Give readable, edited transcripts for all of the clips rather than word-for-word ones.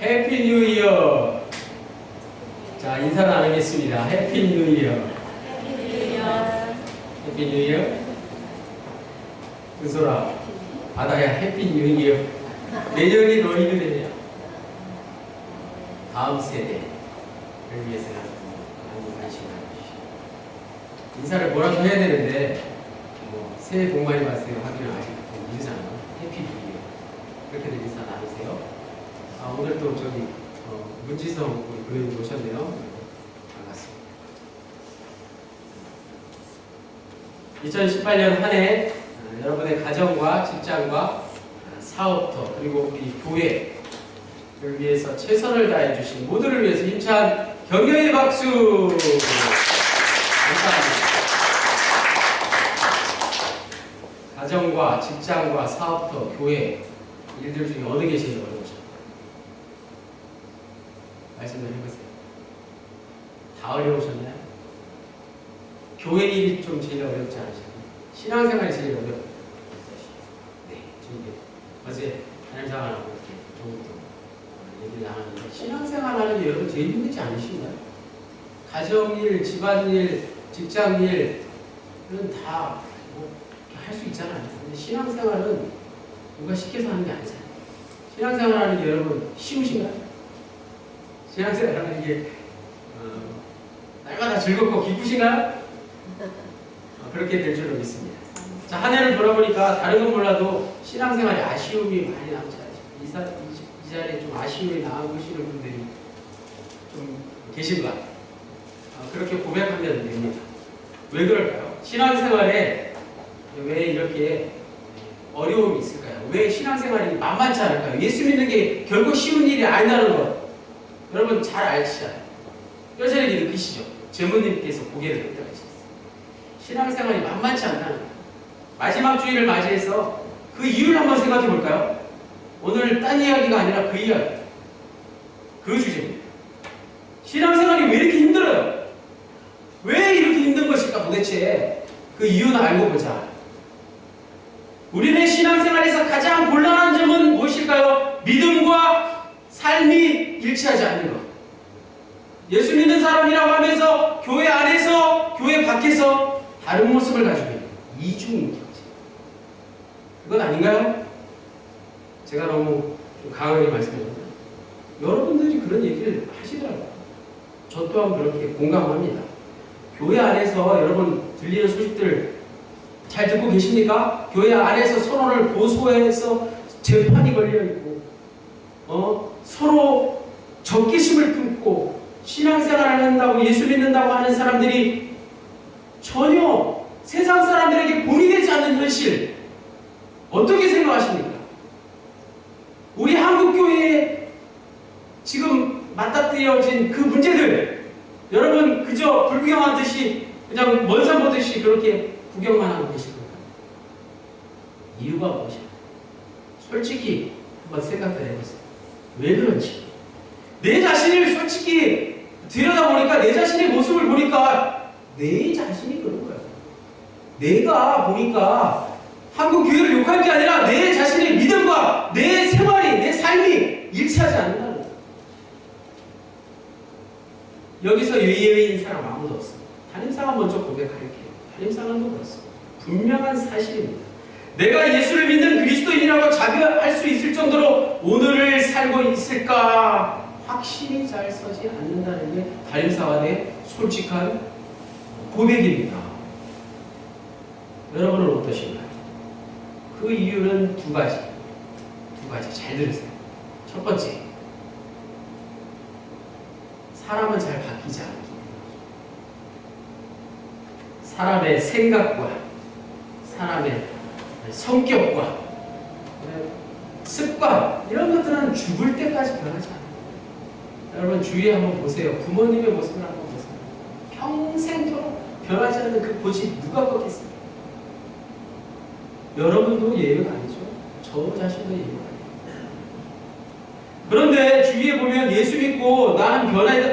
해피 뉴 이어. 자, 인사 나누겠습니다. 해피 뉴 이어. 해피 뉴 이어. 은솔아, 바다야 해피 뉴 이어. 내년이 너희들이야. 다음 세대를 위해서 많은 관심을 가주시고, 인사를 뭐라도 해야 되는데 새해 복 많이 받으세요 하기는 아직 좀 이르잖아요. 해피 뉴 이어. 그렇게들 인사 나누세요. 오늘 또 저기 문지성 우리 교회님 오셨네요. 반갑습니다. 2018년 한 해 여러분의 가정과 직장과 사업터 그리고 우리 교회를 위해서 최선을 다해 주신 모두를 위해서 힘찬 격려의 박수. 감사합니다. 가정과 직장과 사업터 교회 일들 중에 어느 게 제일 어려우십니까? 말씀 좀 해보세요. 다 어려우셨나요? 교회 일이 좀 제일 어렵지 않으셨나요? 신앙생활이 제일 어렵죠? 네, 지금 어제 하나님상하고 이렇게 조금 얘기를 나눴는데 신앙생활 하는 게 여러분 제일 힘들지 않으신가요? 가정일, 집안일, 직장일은 다 할 수 있잖아요. 근데 신앙생활은 누가 시켜서 하는 게 아니잖아요. 신앙생활 하는 게 여러분 쉬우신가요? 신앙생활 하는 게 날마다 즐겁고 기쁘신가요? 그렇게 될 줄로 믿습니다. 자, 한 해를 돌아보니까 다른 건 몰라도 신앙생활에 아쉬움이 많이 남지 않으십니까? 이 자리에 좀 아쉬움이 남으시는 분들이 좀 계신 것 같아요. 그렇게 고백하면 됩니다. 왜 그럴까요? 신앙생활에 왜 이렇게 어려움이 있을까요? 왜 신앙생활이 만만치 않을까요? 예수 믿는 게 결코 쉬운 일이 아니라는 것 여러분 잘 아시잖아요. 뼈저리게 느끼시죠? 제모님께서 고개를 끄덕여 주셨어요. 신앙생활이 만만치 않다는 거예요. 마지막 주일을 맞이해서 그 이유를 한번 생각해 볼까요? 오늘 딴 이야기가 아니라 그 이야기, 그 주제입니다. 신앙생활이 왜 이렇게 힘들어요? 왜 이렇게 힘든 것일까 도대체? 그 이유는 알고 보자. 우리는 신앙생활에서 가장 곤란한 점은 무엇일까요? 믿음과 삶이 일치하지 않는 것. 예수 믿는 사람이라고 하면서 교회 안에서 교회 밖에서 다른 모습을 가지고 있는 이중인격체. 그건 아닌가요? 제가 너무 좀 강하게 말씀드렸는데 여러분들이 그런 얘기를 하시더라고요. 저 또한 그렇게 공감합니다. 교회 안에서 여러분 들리는 소식들 잘 듣고 계십니까? 교회 안에서 서로를 고소해서 재판이 걸려있고 서로 적개심을 품고 신앙생활을 한다고 예수 믿는다고 하는 사람들이 전혀 세상 사람들에게 본이 되지 않는 현실 어떻게 생각하십니까? 우리 한국교회에 지금 맞닥뜨려진 그 문제들 여러분 그저 불구경하듯이 그냥 먼산 보듯이 그렇게 구경만 하고 계신 건가요? 이유가 무엇일까요? 솔직히 한번 생각을 해보세요. 왜 그런지. 내 자신을 솔직히 들여다보니까 내 자신의 모습을 보니까 내 자신이 그런 거예요. 내가 보니까 한국 교회를 욕할 게 아니라 내 자신의 믿음과 내 생활이, 내 삶이 일치하지 않는다는 거예요. 여기서 예외인 사람 아무도 없습니다. 담임상은 먼저 고백할게요. 담임상은 그렇습니다. 분명한 사실입니다. 내가 예수를 믿는 그리스도인이라고 자부할 수 있을 정도로 오늘을 살고 있을까 확신이 잘 서지 않는다는 게 담임사관의 솔직한 고백입니다. 여러분은 어떠신가요? 그 이유는 두 가지 잘 들으세요. 첫 번째, 사람은 잘 바뀌지 않아요. 사람의 생각과 사람의 성격과 습관 이런 것들은 죽을 때까지 변하지 않아요. 여러분 주위에 한번 보세요. 부모님의 모습을 한번 보세요. 평생토록 변하지 않는 그 고집 누가 꺾겠습니까? 여러분도 예외가 아니죠. 저 자신도 예외가 아니에요. 그런데 주위에 보면 예수 믿고 나는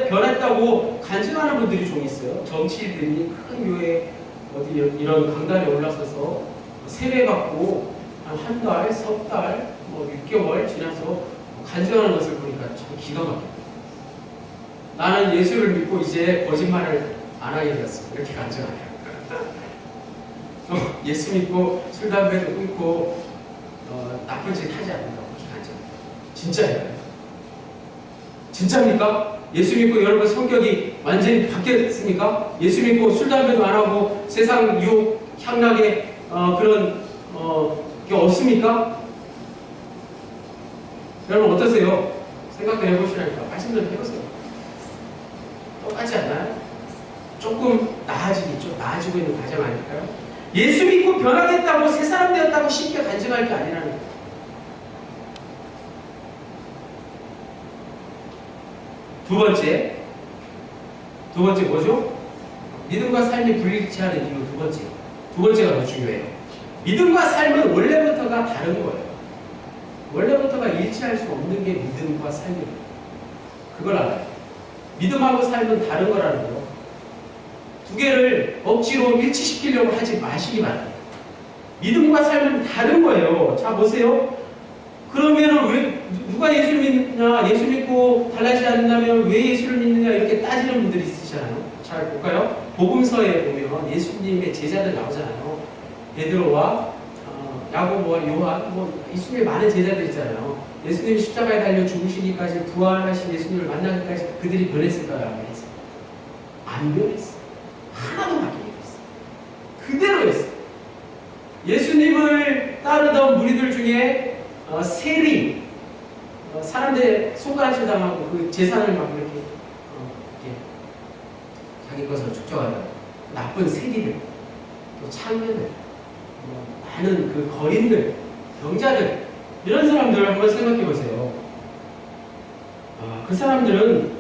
변했다고 간증하는 분들이 좀 있어요. 정치인들이 큰 교회 어디 이런 강단에 올라서서 세례 받고 한 달, 석 달, 6개월 지나서 간증하는 것을 보니까 참 기가 막혀요. 나는 예수를 믿고 이제 거짓말을 안 하게 되었어. 이렇게 간증하네요. 예수 믿고 술, 담배도 끊고 나쁜 짓 하지 않는다고 그렇게 간증해요. 진짜예요. 진짜입니까? 예수 믿고 여러분 성격이 완전히 바뀌었습니까? 예수 믿고 술, 담배도 안 하고 세상 유혹, 향락의 그런 게 없습니까? 여러분 어떠세요? 생각도 해보시라니까. 말씀 좀 해보세요. 똑같지 않나요? 조금 나아지고 있는 과정 아닐까요? 예수 믿고 변화됐다고 새 사람 되었다고 쉽게 간증할 게 아니라는 거예요. 두 번째 뭐죠? 믿음과 삶이 불일치하는 이유 두 번째가 더 중요해요. 믿음과 삶은 원래부터가 다른 거예요. 원래부터가 일치할 수 없는 게 믿음과 삶이에요. 그걸 알아요. 믿음하고 삶은 다른 거라는 거. 두 개를 억지로 일치시키려고 하지 마시기 바랍니다. 믿음과 삶은 다른 거예요. 자, 보세요. 그러면은 왜 누가 예수를 믿느냐, 예수 믿고 달라지지 않는다면 왜 예수를 믿느냐 이렇게 따지는 분들이 있으시잖아요. 잘 볼까요? 복음서에 보면 예수님의 제자들 나오잖아요. 베드로와 야고보와 요한, 예수님의 많은 제자들 있잖아요. 예수님이 십자가에 달려 죽으시기까지 부활하신 예수님을 만나기까지 그들이 변했을까요? 안 변했어요? 안 변했어요. 하나도 바뀌지 않았어요. 그대로였어요. 예수님을 따르던 무리들 중에 세리, 사람들의 손가락질 당하고 그 재산을 막 이렇게 자기 것을 축적하는 나쁜 세리들, 또 창녀들, 많은 그 거린들, 병자들, 이런 사람들을 한번 생각해 보세요. 그 사람들은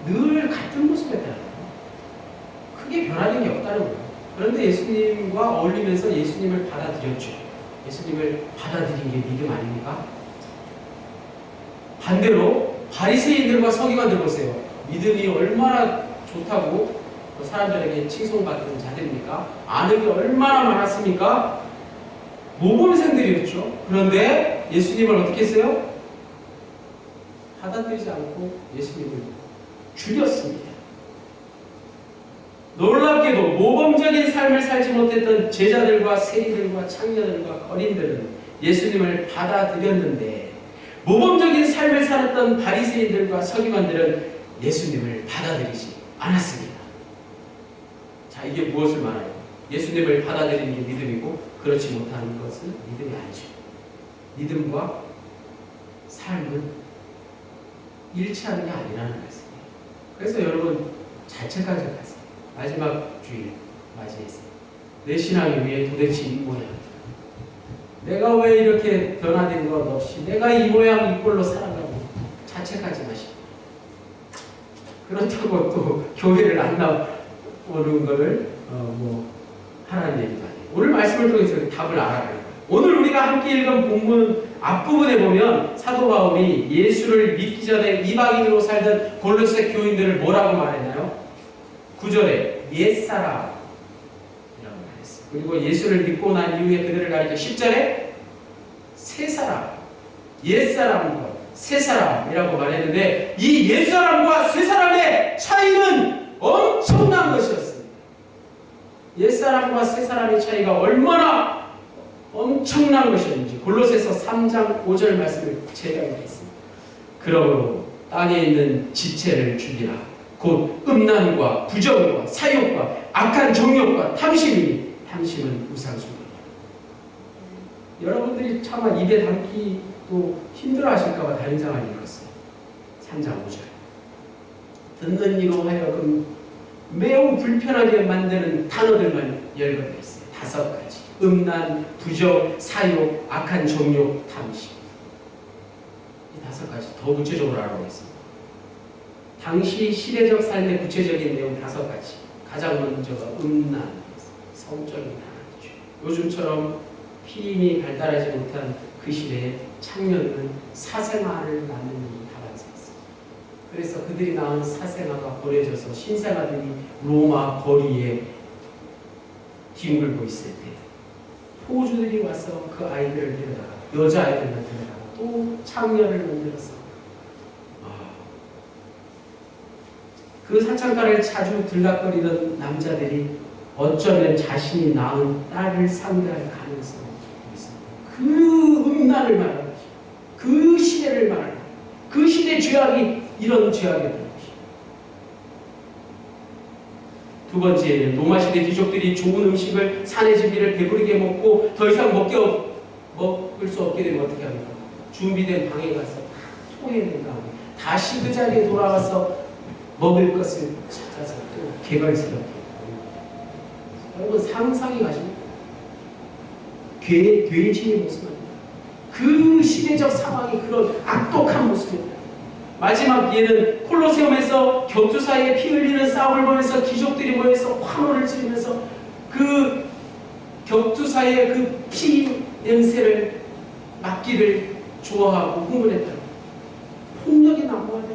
늘 같은 모습이었다는 거예요. 크게 변화된 게 없다는 거예요. 그런데 예수님과 어울리면서 예수님을 받아들였죠. 예수님을 받아들인 게 믿음 아닙니까? 반대로 바리새인들과 서기관들 보세요. 믿음이 얼마나 좋다고 사람들에게 칭송받는 자들입니까? 아는 게 얼마나 많았습니까? 모범생들이었죠. 그런데 예수님을 어떻게 했어요? 받아들이지 않고 예수님을 죽였습니다. 놀랍게도 모범적인 삶을 살지 못했던 제자들과 세리들과 창녀들과 거린들은 예수님을 받아들였는데 모범적인 삶을 살았던 바리새인들과 서기관들은 예수님을 받아들이지 않았습니다. 자, 이게 무엇을 말하요? 예수님을 받아들이는 게 믿음이고 그렇지 못하는 것은 믿음이 아니죠. 믿음과 삶은 일치하는 게 아니라는 말씀이에요. 그래서 여러분 자책하지 마세요. 마지막 주일 맞이했어요. 내 신앙이 왜 도대체 이 모양? 내가 왜 이렇게 변화된 것 없이 내가 이 모양 이 꼴로 살아가고 자책하지 마시고 그렇다고 또 교회를 안 나오는 거를 하라는 얘기도 아니에요. 오늘 말씀을 통해서 답을 알아가는 거예요. 오늘 우리가 함께 읽은 본문 앞부분에 보면 사도 바울이 예수를 믿기 전에 이방인으로 살던 골로새 교인들을 뭐라고 말했나요? 9절에 옛사람이라고 말했어요. 그리고 예수를 믿고 난 이후에 그들을 가리켜 10절에 새사람, 옛사람과 새사람이라고 말했는데 이 옛사람과 새사람의 차이는 엄청난 것이었습니다. 옛사람과 새사람의 차이가 얼마나 엄청난 것이었는지 골로새서 3장 5절 말씀을 제가 읽겠습니다. 그러므로 땅에 있는 지체를 죽이라. 곧 음란과 부정과 사욕과 악한 정욕과 탐심이니 탐심은 우상숭배니라. 여러분들이 차마 입에 담기도 힘들어하실까봐 다른 장을 읽었어요. 3장 5절. 듣는 이로 하여금 매우 불편하게 만드는 단어들만 열거되어 있어요. 5가지. 음란, 부정, 사욕, 악한 정욕, 탐심. 이 5가지 더 구체적으로 알아보겠습니다. 당시 시대적 삶의 구체적인 내용 5가지. 가장 먼저가 음란, 성적인 단어죠. 요즘처럼 피임이 발달하지 못한 그 시대에 창녀들은 사생아를 낳는 일이 다반사했어요. 그래서 그들이 낳은 사생아가 버려져서 신생아들이 로마 거리에 뒹굴고 있을 때 포주들이 와서 그 아이들을 데려다가 여자아이들만 데려다가 또 창녀를 만들었어. 그 산창가를 자주 들락거리던 남자들이 어쩌면 자신이 낳은 딸을 상대할 가능성이 있습니다. 그 음란을 말하는 것이죠. 그 시대를 말하는 것이죠. 그 시대 죄악이 이런 죄악이었던 것이죠. 두 번째는 로마시대 귀족들이 좋은 음식을 산의 진미를 배부르게 먹고 더 이상 먹을 수 없게 되면 어떻게 합니까? 준비된 방에 가서 토해낸 다음에 다시 그 자리에 돌아와서 먹을 것을 찾아서 또 개걸스럽게. 여러분 상상이 가십니까? 돼지의 모습입니다. 그 시대적 상황이 그런 악독한 모습입니다. 마지막 예는 콜로세움에서 격투 사이에 피 흘리는 싸움을 보면서 귀족들이 모여서 환호를 지르면서 그 격투 사이에 그 피 냄새를 맡기를 좋아하고 흥분했다. 폭력이 난무하다.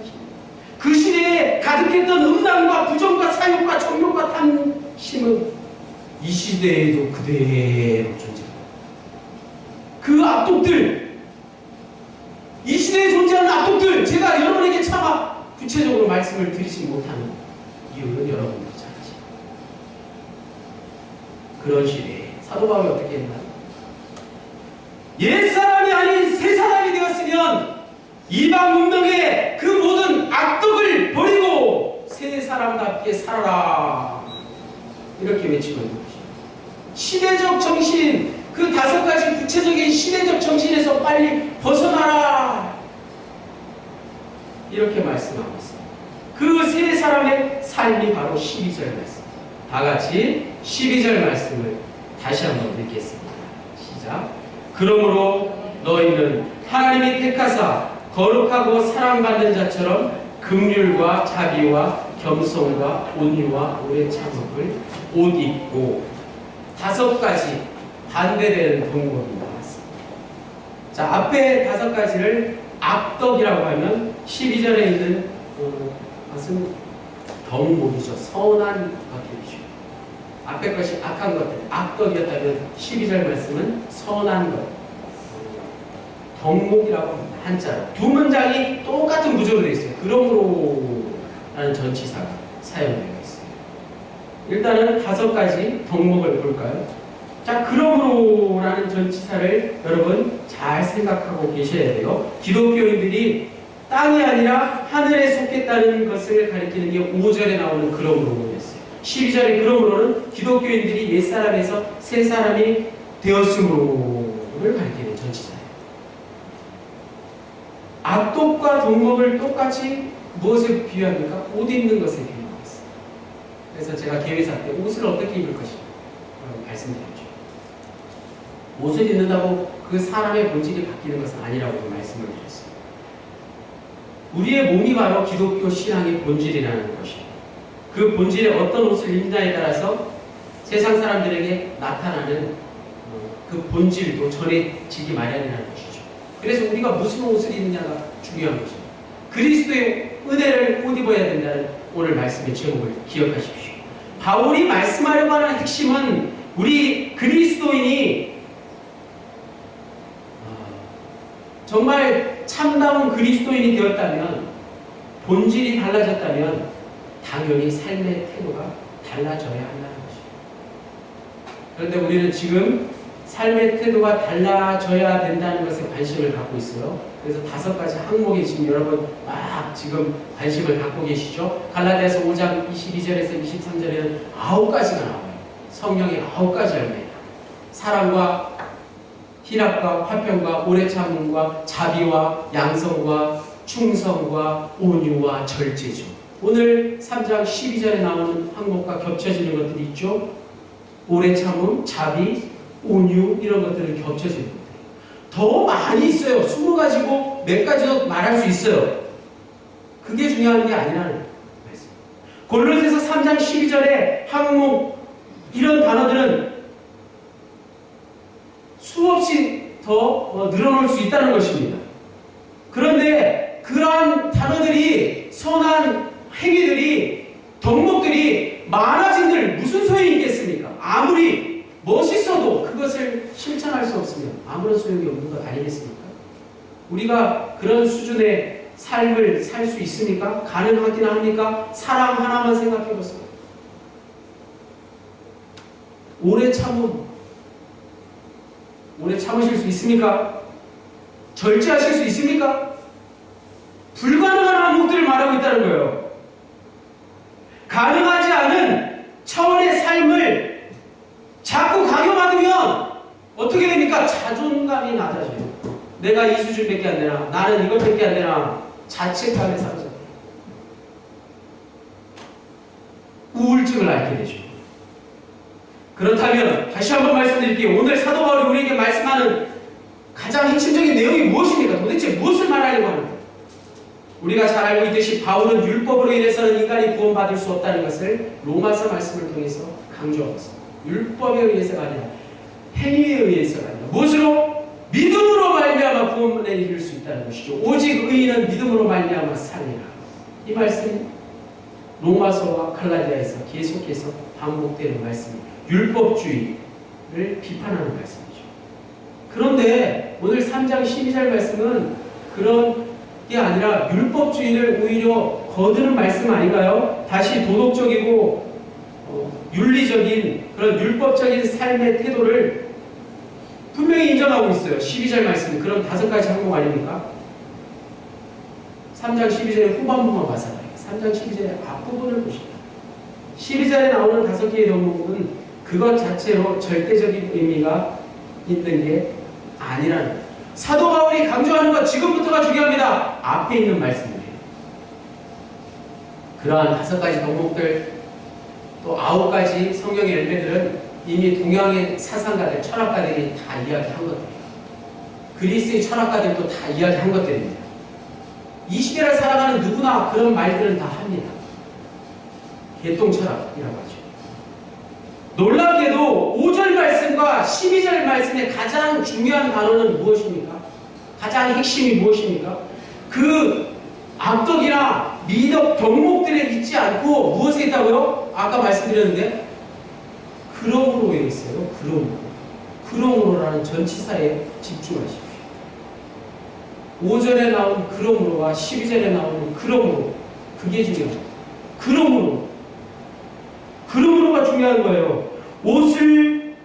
그 시대에 가득했던 음란과 부정과 사욕과 정욕과 탐심은 이 시대에도 그대로 존재합니다. 그 악독들, 이 시대에 존재하는 악독들, 제가 여러분에게 차마 구체적으로 말씀을 드리지 못하는 이유는 여러분들이 잘 아십니다. 그런 시대에 사도 바울이 어떻게 했나? 옛사람이 아닌 새사람이 되었으면 이방 문명의 그 모든 악덕을 버리고 새 사람답게 살아라. 이렇게 외치고 있는 것이죠. 시대적 정신, 그 5가지 구체적인 시대적 정신에서 빨리 벗어나라. 이렇게 말씀하고 있습니다. 그 새 사람의 삶이 바로 12절 말씀. 다 같이 12절 말씀을 다시 한번 읽겠습니다. 시작. 그러므로 너희는 하나님이 택하사 거룩하고 사랑받는 자처럼 긍휼과 자비와 겸손과 온유와 오래 참음을 옷 입고 5가지 반대되는 동물이 나왔습니다. 자, 앞에 5가지를 악덕이라고 하면 12절에 있는 것은 덕목이죠. 선한 것들이죠. 앞에 것이 악한 것들, 악덕이었다면 12절 말씀은 선한 것, 덕목이라고 합니다. 한자로. 두 문장이 똑같은 구조로 되어 있어요. 그러므로 라는 전치사가 사용되어 있어요. 일단은 5가지 덕목을 볼까요? 자, 그러므로 라는 전치사를 여러분 잘 생각하고 계셔야 돼요. 기독교인들이 땅이 아니라 하늘에 속했다는 것을 가리키는 게 5절에 나오는 그러므로였어요. 12절의 그러므로는 기독교인들이 옛사람에서 새 사람이 되었으므로를 가리키는 전치사예요. 악독과 덕목을 똑같이 무엇에 비유합니까? 옷 입는 것에 비유하고 있어요. 그래서 제가 계획사 때 옷을 어떻게 입을 것인가 말씀드렸죠. 옷을 입는다고 그 사람의 본질이 바뀌는 것은 아니라고 말씀을 드렸어요. 우리의 몸이 바로 기독교 신앙의 본질이라는 것이에요. 그 본질에 어떤 옷을 입느냐에 따라서 세상 사람들에게 나타나는 그 본질도 전해지기 마련이라는 것이죠. 그래서 우리가 무슨 옷을 입느냐가 중요한 것입니다. 그리스도의 은혜를 옷 입어야 된다는 오늘 말씀의 제목을 기억하십시오. 바울이 말씀하려고 하는 핵심은 우리 그리스도인이 정말 참다운 그리스도인이 되었다면, 본질이 달라졌다면 당연히 삶의 태도가 달라져야 한다는 것입니다. 그런데 우리는 지금 삶의 태도가 달라져야 된다는 것에 관심을 갖고 있어요. 그래서 5가지 항목에 지금 여러분 막 지금 관심을 갖고 계시죠. 갈라디아서 5장 22절에서 23절에는 9가지가 나와요. 성령의 9가지 열매다. 사랑과 희락과 화평과 오래 참음과 자비와 양성과 충성과 온유와 절제죠. 오늘 3장 12절에 나오는 항목과 겹쳐지는 것들이 있죠. 오래 참음, 자비, 온유 이런 것들은 겹쳐지는 것들이에요. 더 많이 있어요. 20가지고 몇 가지도 말할 수 있어요. 그게 중요한 게 아니라는 말씀. 골로새서 3장 12절에 항목 이런 단어들은 수없이 더 늘어놓을 수 있다는 것입니다. 그런데 그러한 단어들이, 선한 행위들이, 덕목들이 많아진들 무슨 소용이 있겠습니까? 아무리 멋있어도 그것을 실천할 수 없으면 아무런 소용이 없는 것 아니겠습니까? 우리가 그런 수준의 삶을 살 수 있습니까? 가능하긴 합니까? 사랑 하나만 생각해 보세요. 오래 참으실 수 있습니까? 절제하실 수 있습니까? 불가능한 항목들을 말하고 있다는 거예요. 가능하지 않은 차원의 삶을 자꾸 강요받으면 어떻게 됩니까? 자존감이 낮아져요. 내가 이 수준밖에 안 되나? 나는 이것밖에 안 되나? 자책감에 사로잡혀요. 우울증을 앓게 되죠. 그렇다면 다시 한번 말씀드릴게요. 오늘 사도 바울이 우리에게 말씀하는 가장 핵심적인 내용이 무엇입니까? 도대체 무엇을 말하려고 하는가? 우리가 잘 알고 있듯이 바울은 율법으로 인해서는 인간이 구원받을 수 없다는 것을 로마서 말씀을 통해서 강조하고 있습니다. 율법에 의해서가 아니라 행위에 의해서가 아니라 무엇으로? 믿음으로 말미암아 구원에 이를 수 있다는 것이죠. 오직 의인은 믿음으로 말미암아 살리라. 이 말씀이 로마서와 갈라디아에서 계속해서 반복되는 말씀입니다. 율법주의를 비판하는 말씀이죠. 그런데 오늘 3장 12절 말씀은 그런 게 아니라 율법주의를 오히려 거두는 말씀 아닌가요? 다시 도덕적이고 윤리적인 그런 율법적인 삶의 태도를 분명히 인정하고 있어요. 12절 말씀. 그럼 5가지 항목 아닙니까? 3장 12절의 후반부만 봐서 3장 12절의 앞부분을 보십니다. 12절에 나오는 5개의 덕목은 그것 자체로 절대적인 의미가 있는 게 아니라는 거예요. 사도 바울이 강조하는 것 지금부터가 중요합니다. 앞에 있는 말씀이에요. 그러한 5가지 덕목들 또 9가지 성경의 열매들은 이미 동양의 사상가들, 철학가들이 다 이야기한 것들이에요. 그리스의 철학가들도 다 이야기한 것들입니다. 이 시대를 살아가는 누구나 그런 말들은 다 합니다. 개똥철학이라고 하죠. 놀랍게도 5절 말씀과 12절 말씀의 가장 중요한 단어는 무엇입니까? 가장 핵심이 무엇입니까? 그 악덕이나 미덕 덕목들에 있지 않고 무엇에 있다고요? 아까 말씀드렸는데 그러므로에 있어요. 그러므로라는 전치사에 집중하십시오. 5절에 나온 그러므로와 12절에 나오는 그러므로, 그게 중요해요. 그러므로가 중요한 거예요. 옷을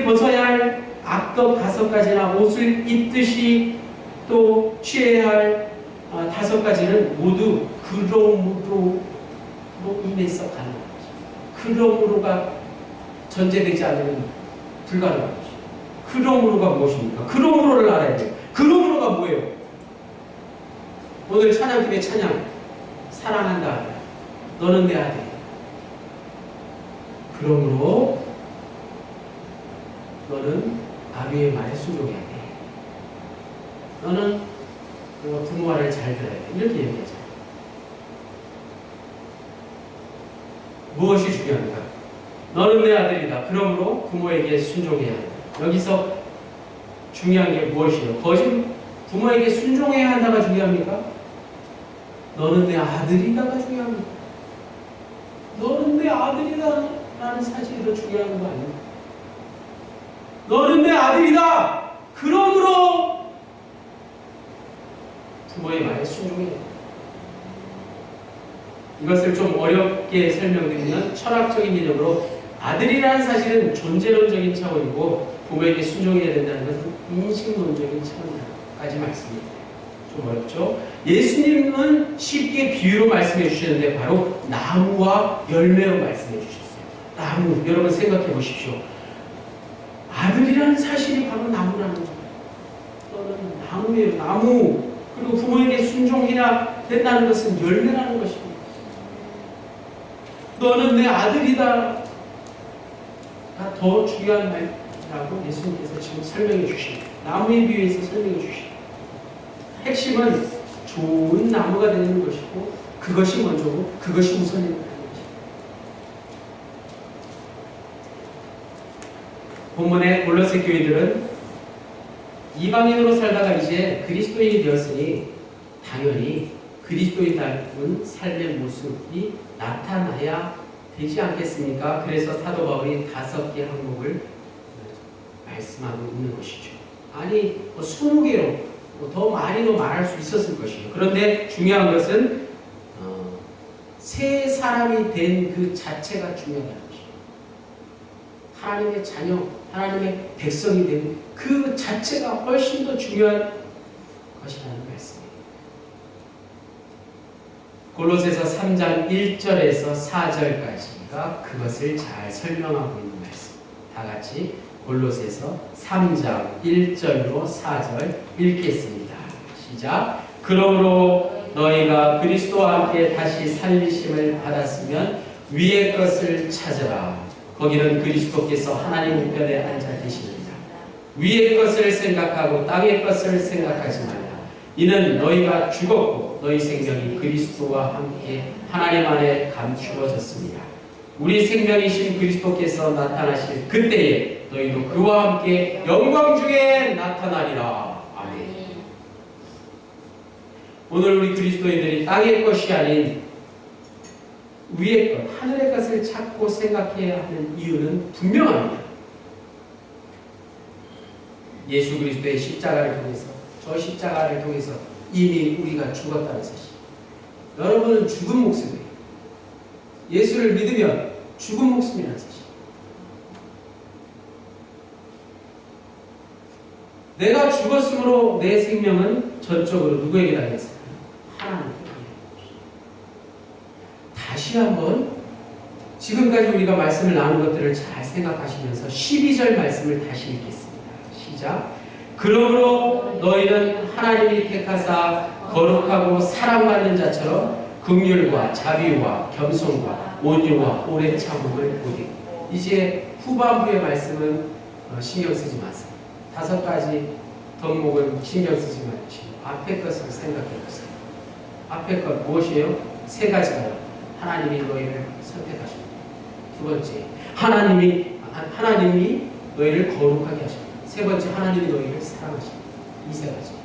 벗어야 할 악덕 5가지나 옷을 입듯이 또 취해야 할 5가지는 모두 그러므로 인해서 가능한 거죠. 그러므로가 전제되지 않으면 불가능한 거죠. 그러므로가 무엇입니까? 그러므로를 알아야 돼요. 그러므로가 뭐예요? 오늘 찬양팀의 찬양 사랑한다. 너는 내 아들이야. 그러므로 너는 아비의 말에 순종해야 돼. 너는 부모 말을 잘 들어야 돼. 이렇게 얘기하죠. 무엇이 중요합니까? 너는 내 아들이다. 그러므로 부모에게 순종해야 한다. 여기서 중요한 게 무엇이에요? 부모에게 순종해야 한다가 중요합니까? 너는 내 아들이다가 중요합니다. 너는 내 아들이다라는 사실이 더 중요한 거 아닙니까? 너는 내 아들이다. 그러므로 부모의 말에 순종해야 한다. 이것을 좀 어렵게 설명드리면 철학적인 개념으로 아들이라는 사실은 존재론적인 차원이고 부모에게 순종해야 된다는 것은 인식론적인 차원까지 말씀입니다. 좀 어렵죠? 예수님은 쉽게 비유로 말씀해 주셨는데 바로 나무와 열매로 말씀해 주셨어요. 나무, 여러분 생각해 보십시오. 아들이라는 사실이 바로 나무라는 거예요. 너는 나무예요. 나무. 그리고 부모에게 순종해야 된다는 것은 열매라는 것입니다. 너는 내 아들이다. 더 중요한 말이라고 예수님께서 지금 설명해 주십니다. 나무에 비유해서 설명해 주십니다. 핵심은 좋은 나무가 되는 것이고 그것이 먼저고 그것이 우선인 것입니다. 본문의 골로새 교인들은 이방인으로 살다가 이제 그리스도인이 되었으니 당연히 그리스도인다운 삶의 모습이 나타나야 되지 않겠습니까? 그래서 사도 바울이 5개 항목을 말씀하고 있는 것이죠. 아니 20개로 더 많이도 말할 수 있었을 것이에요. 그런데 중요한 것은 새 사람이 된 그 자체가 중요하다는 것이에요. 하나님의 자녀, 하나님의 백성이 된 그 자체가 훨씬 더 중요한 것이라는 말씀이에요. 골로새서 3장 1절에서 4절까지가 그것을 잘 설명하고 있는 말씀. 다 같이 골로새서 3장 1절로 4절 읽겠습니다. 시작. 그러므로 너희가 그리스도와 함께 다시 살리심을 받았으면 위의 것을 찾으라. 거기는 그리스도께서 하나님 우편에 앉아 계시느니라. 위의 것을 생각하고 땅의 것을 생각하지 말라. 이는 너희가 죽었고 너희 생명이 그리스도와 함께 하나님 안에 감추어졌습니다. 우리 생명이신 그리스도께서 나타나실 그때에 너희도 그와 함께 영광 중에 나타나리라. 아멘. 오늘 우리 그리스도인들이 땅의 것이 아닌 위의 것, 하늘의 것을 찾고 생각해야 하는 이유는 분명합니다. 예수 그리스도의 십자가를 통해서, 저 십자가를 통해서 이미 우리가 죽었다는 사실. 여러분은 죽은 목숨이에요. 예수를 믿으면 죽은 목숨이라는 사실. 내가 죽었으므로 내 생명은 전적으로 누구에게 달렸어요? 하나님께. 다시 한번 지금까지 우리가 말씀을 나눈 것들을 잘 생각하시면서 12절 말씀을 다시 읽겠습니다. 시작. 그러므로 너희는 하나님이 택하사 거룩하고 사랑받는 자처럼 긍휼과 자비와 겸손과 온유와 오래 참음을 보이고. 이제 후반부의 말씀은 신경 쓰지 마세요. 5가지 덕목은 신경 쓰지 마시고 앞에 것을 생각해 보세요. 앞에 것 무엇이에요? 3가지가요. 하나님이 너희를 선택하십니다. 2번째, 하나님이 너희를 거룩하게 하십니다. 3번째, 하나님이 너희를 사랑하십니다. 이 3가지.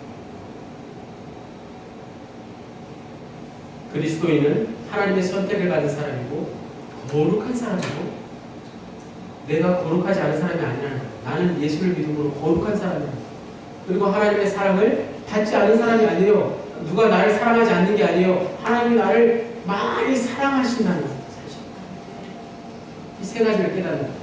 그리스도인은 하나님의 선택을 받은 사람이고 거룩한 사람이고, 내가 거룩하지 않은 사람이 아니라는 거예요. 나는 예수를 믿음으로 거룩한 사람입니다. 그리고 하나님의 사랑을 받지 않은 사람이 아니에요. 누가 나를 사랑하지 않는 게 아니에요. 하나님이 나를 많이 사랑하신다는 사실. 이 3가지를 깨닫는 거예요.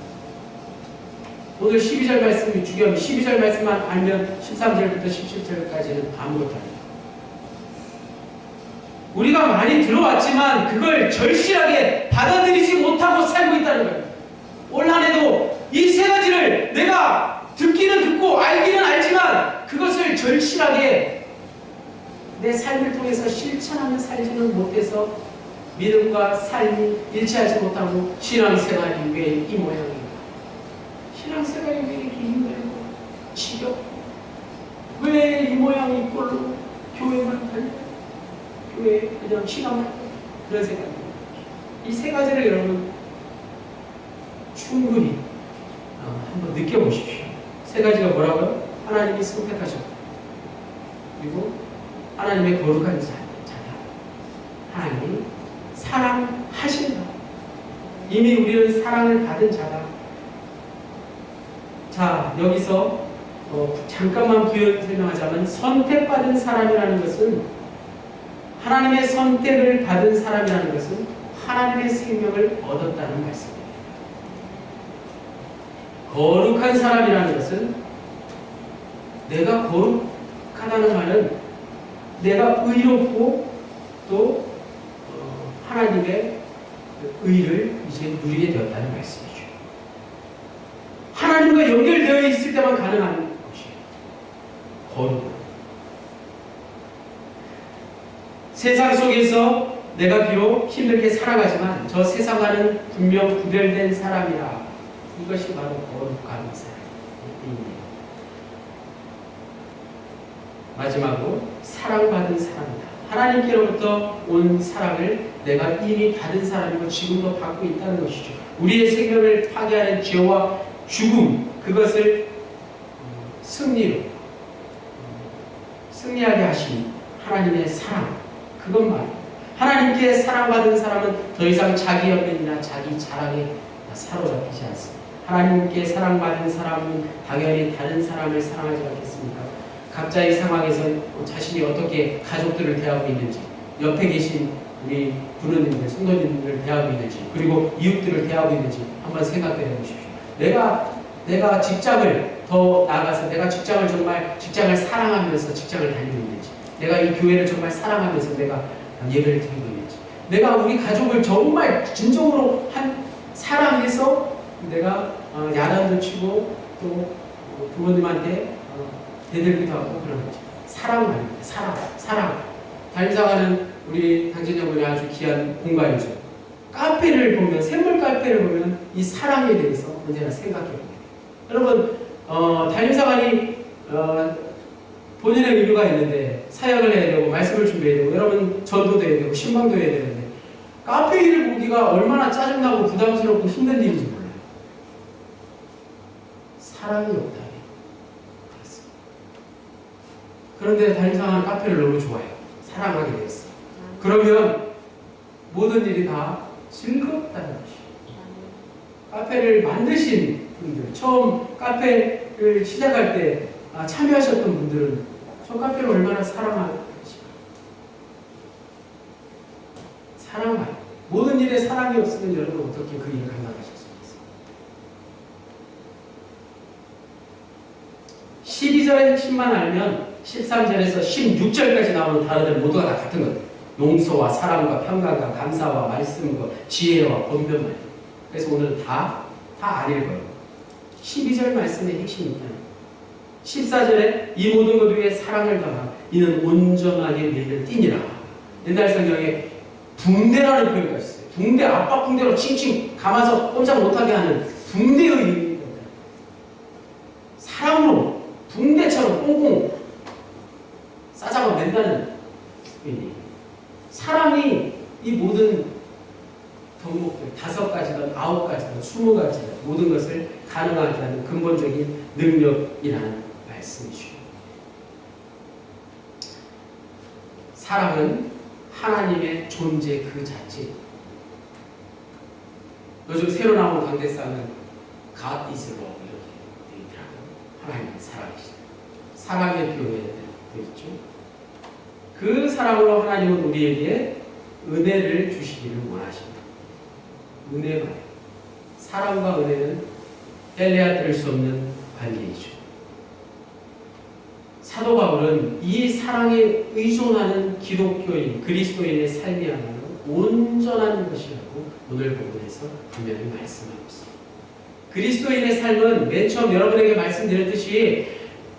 오늘 12절 말씀이 중요합니다. 12절 말씀만 알면 13절부터 17절까지는 아무것도 아니에요. 우리가 많이 들어왔지만 그걸 절실하게 받아들이지 못하고 살고 있다는 거예요. 올 한 해도 이 3가지를 내가 듣기는 듣고 알기는 알지만 그것을 절실하게 내 삶을 통해서 실천하며 살지는 못해서 믿음과 삶이 일치하지 못하고 신앙생활이 왜 이 모양인가? 신앙생활이 왜 이렇게 힘들고 지겹고 왜 이 모양이 꼴로 교회만 다니고 교회 그냥 신앙만 그런 생각입니다. 이 3가지를 여러분 충분히 한번 느껴보십시오. 3가지가 뭐라고요? 하나님이 선택하셨고, 그리고 하나님의 거룩한 자다. 하나님이 사랑하신다. 이미 우리는 사랑을 받은 자다. 자, 여기서 잠깐만 부연 설명하자면 선택받은 사람이라는 것은, 하나님의 선택을 받은 사람이라는 것은 하나님의 생명을 얻었다는 말씀입니다. 거룩한 사람이라는 것은, 내가 거룩하다는 말은 내가 의롭고 또 하나님의 의를 이제 누리게 되었다는 말씀이죠. 하나님과 연결되어 있을 때만 가능한 것이에요. 거룩. 세상 속에서 내가 비록 힘들게 살아가지만 저 세상과는 분명 구별된 사람이라. 이것이 바로 거룩한 사람입니다. 마지막으로 사랑받은 사람이다. 하나님께로부터 온 사랑을 내가 이미 받은 사람이고 지금도 받고 있다는 것이죠. 우리의 생명을 파괴하는 죄와 죽음, 그것을 승리하게 하신 하나님의 사랑, 그것만. 하나님께 사랑받은 사람은 더 이상 자기 연민이나 자기 자랑에 사로잡히지 않습니다. 하나님께 사랑받은 사람은 당연히 다른 사람을 사랑하지 않겠습니까? 각자의 상황에서 자신이 어떻게 가족들을 대하고 있는지, 옆에 계신 우리 부모님들, 성도님들을 대하고 있는지, 그리고 이웃들을 대하고 있는지 한번 생각해 보십시오. 내가 직장을 더 나아가서 내가 직장을 사랑하면서 직장을 다니고 있는지, 내가 이 교회를 정말 사랑하면서 내가 예배를 드리고 있는지, 내가 우리 가족을 정말 진정으로 사랑해서 내가 야단도 치고 또 부모님한테 대들기도 하고 그런 거죠. 사랑 말입니다. 사랑. 달리사가는 우리 당진여군의 아주 귀한 공간이죠. 카페를 보면, 샘물 카페를 보면 이 사랑에 대해서 언제나 생각해 봅니다. 여러분, 달리사관이 본인의 의무가 있는데 사역을 해야 되고 말씀을 준비해야 되고 여러분 전도도 해야 되고 신방도 해야 되는데 카페 일을 보기가 얼마나 짜증나고 부담스럽고 힘든 일인지 몰라요. 사랑이 없다니. 그렇습니다. 그런데 달리사관은 카페를 너무 좋아해요. 사랑하게 됐어요. 그러면 모든 일이 다 즐겁다는 것이에요. 카페를 만드신 분들, 처음 카페를 시작할 때 참여하셨던 분들은 저 카페를 얼마나 사랑하는지. 사랑만. 모든 일에 사랑이 없으면 여러분 어떻게 그 일을 감당하실 수 있어요? 12절의 핵심만 알면 13절에서 16절까지 나오는 단어들 모두가 다 같은 거예요. 용서와 사랑과 평강과 감사와 말씀과 지혜와 권면만. 그래서 오늘은 다 안 읽어요. 12절 말씀의 핵심입니다. 14절에 이 모든 것 위에 사랑을 담아 이는 온전하게 너희를 띠니라. 옛날 성경에 붕대라는 표현가 있어요. 붕대, 압박 붕대로 칭칭 감아서 꼼짝 못하게 하는 붕대의 의미입니다. 사랑으로 붕대처럼 꽁꽁 싸잡아 맨다는 의미. 사랑이 이 모든 덕목들 5가지든 9가지든 20가지든 모든 것을 가능하게 하는 근본적인 능력이라는 말씀이죠. 사랑은 하나님의 존재 그 자체. 요즘 새로 나온 강대상은 God is love 이렇게 되어 있더라고요. 하나님의 사랑이시다. 사랑의 표현이 되어 있죠. 그 사랑으로 하나님은 우리에게 은혜를 주시기를 원하십니다. 은혜만. 사랑과 은혜는 뗄래야 뗄 수 없는 관계이죠. 사도 바울은 이 사랑에 의존하는 기독교인, 그리스도인의 삶이야말로 온전한 것이라고 오늘 본문에서 분명히 말씀하고 있습니다. 그리스도인의 삶은 맨 처음 여러분에게 말씀드렸듯이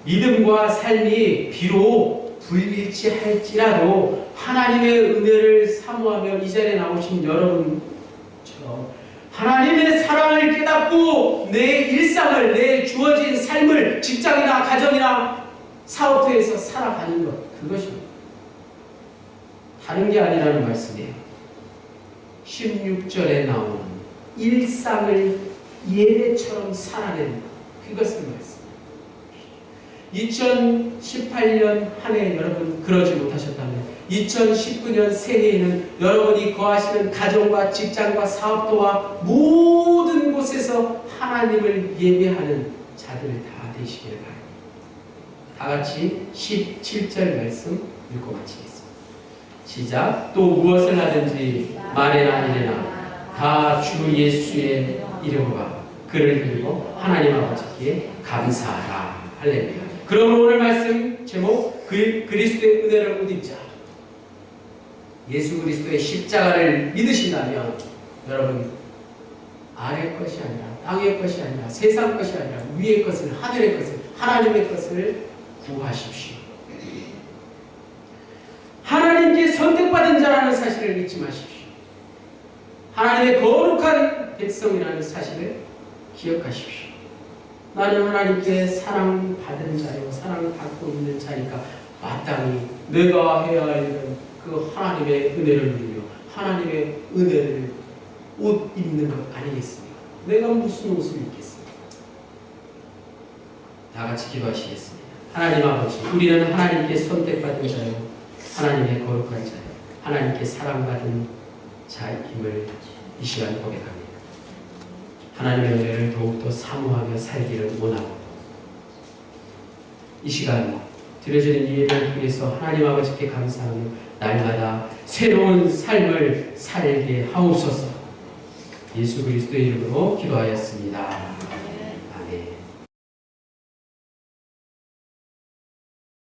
믿음과 삶이 비록 불일치할지라도 하나님의 은혜를 사모하며 이 자리에 나오신 여러분처럼 하나님의 사랑을 깨닫고 내 일상을, 내 주어진 삶을 직장이나 가정이나 사업터에서 살아가는 것, 그것입니다. 다른 게 아니라는 말씀이에요. 16절에 나오는 일상을 예배처럼 살아내는 그것을 말씀합니다. 2018년 한 해 여러분 그러지 못하셨다면 2019년 새해에는 여러분이 거하시는 가정과 직장과 사업도와 모든 곳에서 하나님을 예배하는 자들 다 되시길 바랍니다. 다 같이 17절 말씀 읽고 마치겠습니다. 시작. 또 무엇을 하든지 말해나 이래나 다 주 예수의 이름과 그를 빌고 하나님 아버지께 감사하라. 할렐루야. 그러므로 오늘 말씀 제목 그리스도의 은혜를 옷 입자. 예수 그리스도의 십자가를 믿으신다면 여러분 아래 것이 아니라 땅의 것이 아니라 세상 것이 아니라 위의 것을 하늘의 것을 하나님의 것을 구하십시오. 하나님께 선택받은 자라는 사실을 잊지 마십시오. 하나님의 거룩한 백성이라는 사실을 기억하십시오. 나는 하나님께 사랑받은 자요 사랑받고 있는 자니까 마땅히 내가 해야 할 일은 그 하나님의 은혜를 누리며 하나님의 은혜를 옷 입는 것 아니겠습니까? 내가 무슨 옷을 입겠습니까? 다 같이 기도하시겠습니다. 하나님 아버지, 우리는 하나님께 선택받은 자요 하나님의 거룩한 자요 하나님께 사랑받은 자임을 이 시간 고백합니다. 하나님의 은혜를 더욱더 사모하며 살기를 원합니다. 이 시간 드려지는 이 예배를 통해서 하나님 아버지께 감사하며 날마다 새로운 삶을 살게 하옵소서. 예수 그리스도의 이름으로 기도하였습니다.